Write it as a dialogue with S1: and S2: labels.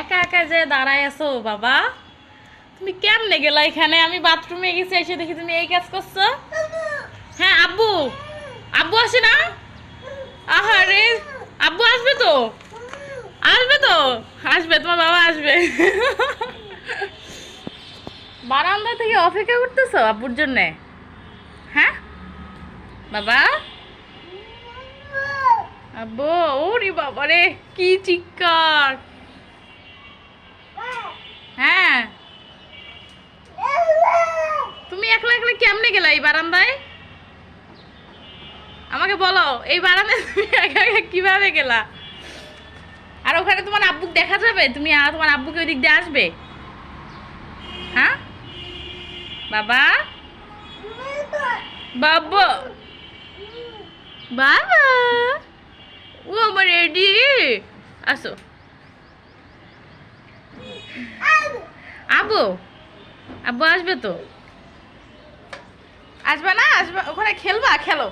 S1: একা একা যে দাঁড়ায় আছো বাবা, তুমি কেমনে গেলা এখানে? আমি বাথরুমে গেছি, এসে দেখি তুমি এই কাজ করছো। হ্যাঁ আব্বু, আব্বু আসে না? আহারে, আব্বু আসবে তো, আসবে তো, আসবে, তোমার বাবা আসবে। বারান্দা থেকে অপেক্ষা করতেছো আব্বুর জন্যে? হ্যাঁ বাবা, আব্বু, ওরে বাবা রে, কি চিৎকার! হ্যাঁ, তুমি একলা একলা কেমনে গেলা এই বারান্দায়? আমাকে বলো, এই বারান্দায় তুমি একা একা কিভাবে গেলা? আর ওখানে তোমার আব্বুকে দেখা যাবে? তুমি আর তোমার আব্বুকে ওই দিক দিয়ে আসবে? হ্যাঁ বাবা, বাবা, বাবা, ও আমার রেডি, আসো। আব্বু, আব্বু আসবে তো? আসবে না? আসবে, ওখানে খেলবা, খেলো।